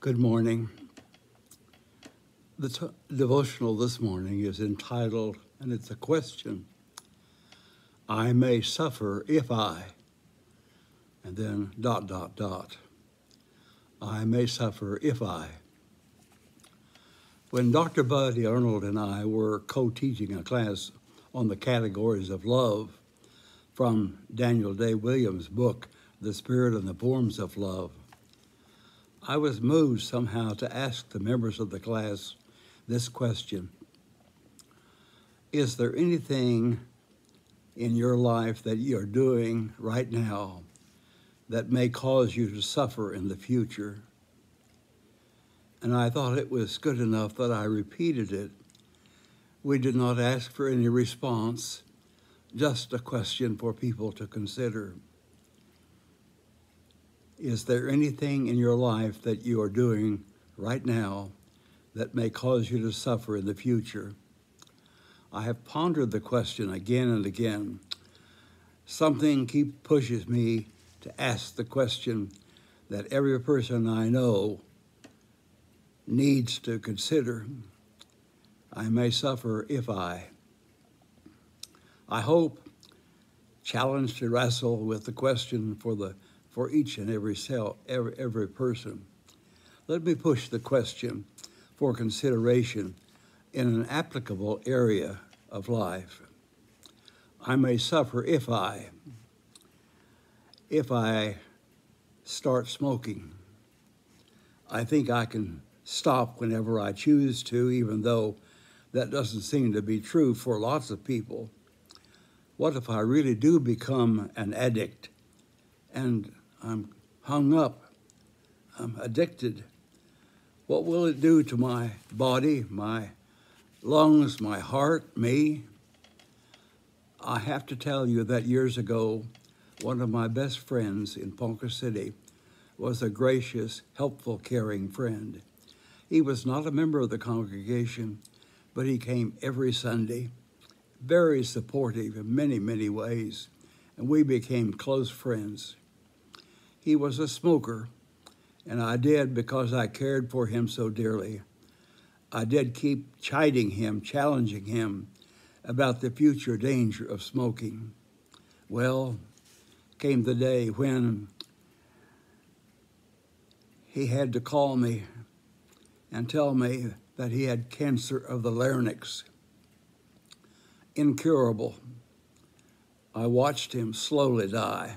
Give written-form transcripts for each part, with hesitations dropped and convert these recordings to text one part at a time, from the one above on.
Good morning. The devotional this morning is entitled, and it's a question, I may suffer if I, and then ... I may suffer if I. When Dr. Buddy Arnold and I were co-teaching a class on the categories of love from Daniel Day Williams' book, The Spirit and the Forms of Love, I was moved somehow to ask the members of the class this question. Is there anything in your life that you're doing right now that may cause you to suffer in the future? And I thought it was good enough that I repeated it. We did not ask for any response, just a question for people to consider. Is there anything in your life that you are doing right now that may cause you to suffer in the future? I have pondered the question again and again. Something pushes me to ask the question that every person I know needs to consider. I may suffer if I. I hope, challenged to wrestle with the question for each and every person. Let me push the question for consideration in an applicable area of life. I may suffer if I start smoking. I think I can stop whenever I choose to, even though that doesn't seem to be true for lots of people. What if I really do become an addict and I'm hung up, I'm addicted? What will it do to my body, my lungs, my heart, me? I have to tell you that years ago, one of my best friends in Ponca City was a gracious, helpful, caring friend. He was not a member of the congregation, but he came every Sunday, very supportive in many, many ways, and we became close friends. He was a smoker, and I did, because I cared for him so dearly, I did keep chiding him, challenging him about the future danger of smoking. Well, came the day when he had to call me and tell me that he had cancer of the larynx, incurable. I watched him slowly die.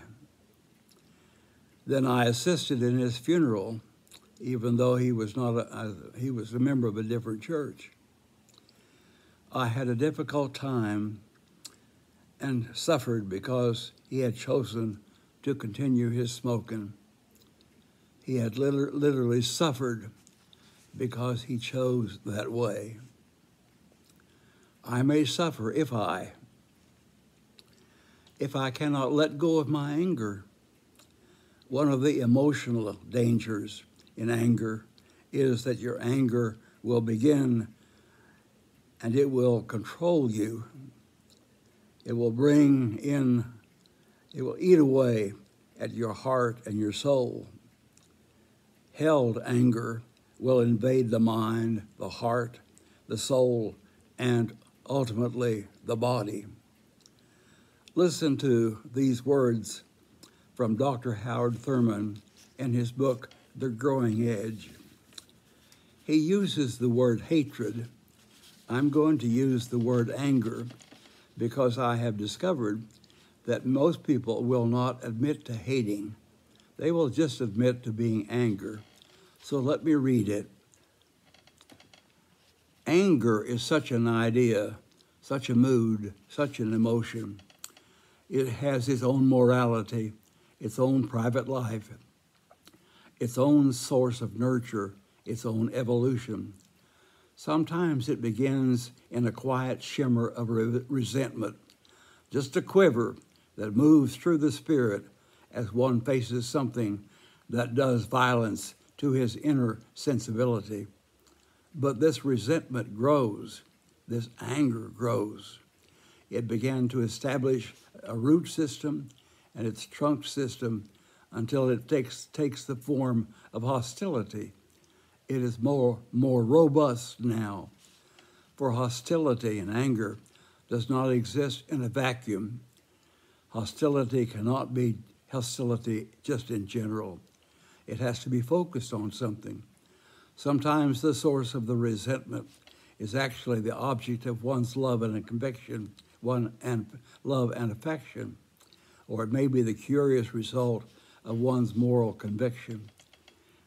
Then I assisted in his funeral, even though he was he was a member of a different church. I had a difficult time and suffered because he had chosen to continue his smoking. He had literally suffered because he chose that way. I may suffer if I cannot let go of my anger. One of the emotional dangers in anger is that your anger will begin and it will control you. It will it will eat away at your heart and your soul. Held anger will invade the mind, the heart, the soul, and ultimately the body. Listen to these words from Dr. Howard Thurman in his book, The Growing Edge. He uses the word hatred. I'm going to use the word anger because I have discovered that most people will not admit to hating. They will just admit to being angry. So let me read it. Anger is such an idea, such a mood, such an emotion. It has its own morality, its own private life, its own source of nurture, its own evolution. Sometimes it begins in a quiet shimmer of resentment, just a quiver that moves through the spirit as one faces something that does violence to his inner sensibility. But this resentment grows, this anger grows. It began to establish a root system and its trunk system until it takes the form of hostility. It is more robust now, for hostility and anger does not exist in a vacuum. Hostility cannot be hostility just in general. It has to be focused on something. Sometimes the source of the resentment is actually the object of one's love and conviction, love and affection, or it may be the curious result of one's moral conviction.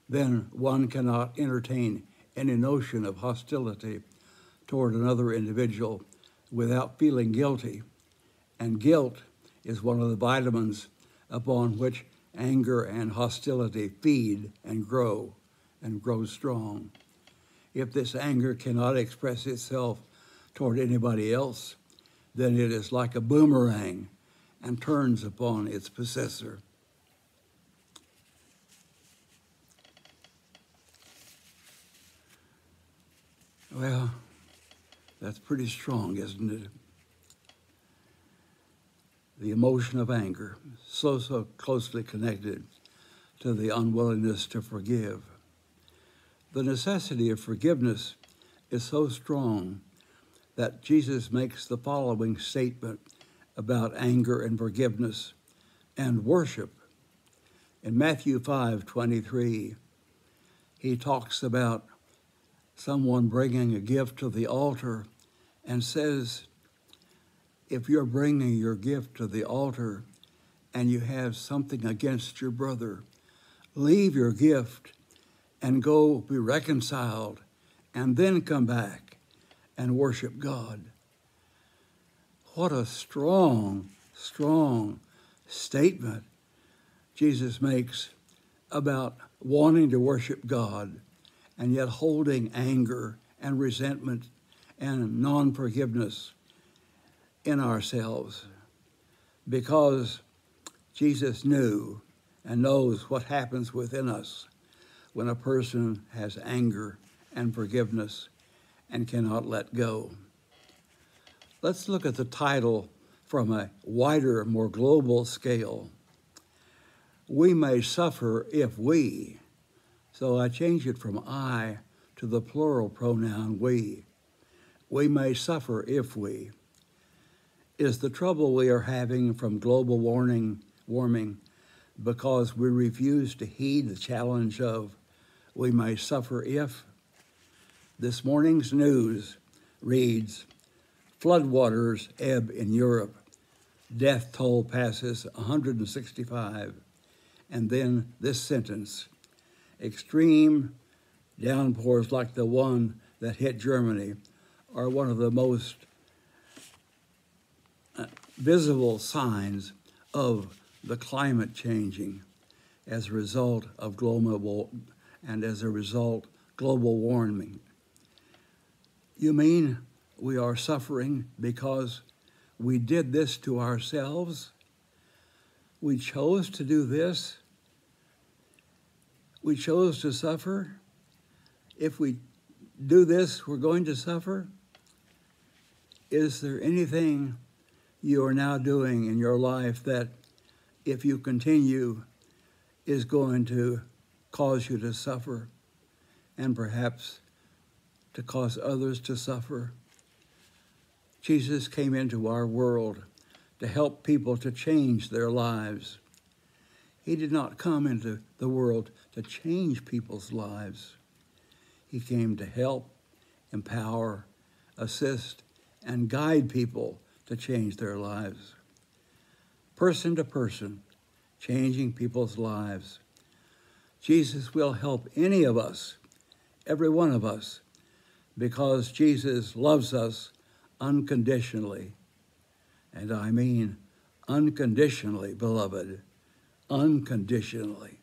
Then one cannot entertain any notion of hostility toward another individual without feeling guilty, and guilt is one of the vitamins upon which anger and hostility feed and grow strong. If this anger cannot express itself toward anybody else, then it is like a boomerang and turns upon its possessor. Well, that's pretty strong, isn't it? The emotion of anger, so closely connected to the unwillingness to forgive. The necessity of forgiveness is so strong that Jesus makes the following statement about anger and forgiveness and worship. In Matthew 5:23, he talks about someone bringing a gift to the altar and says, if you're bringing your gift to the altar and you have something against your brother, leave your gift and go be reconciled and then come back and worship God. What a strong, strong statement Jesus makes about wanting to worship God and yet holding anger and resentment and non-forgiveness in ourselves, because Jesus knew and knows what happens within us when a person has anger and forgiveness and cannot let go. Let's look at the title from a wider, more global scale. We may suffer if we. So I change it from I to the plural pronoun we. We may suffer if we. Is the trouble we are having from global warming because we refuse to heed the challenge of we may suffer if? This morning's news reads, floodwaters ebb in Europe. Death toll passes 165. And then this sentence, extreme downpours like the one that hit Germany are one of the most visible signs of the climate changing as a result of global warming. You mean we are suffering because we did this to ourselves? We chose to do this? We chose to suffer? If we do this, we're going to suffer? Is there anything you are now doing in your life that, if you continue, is going to cause you to suffer and perhaps to cause others to suffer? Jesus came into our world to help people to change their lives. He did not come into the world to change people's lives. He came to help, empower, assist, and guide people to change their lives. Person to person, changing people's lives. Jesus will help any of us, every one of us, because Jesus loves us unconditionally. And I mean unconditionally, beloved, unconditionally.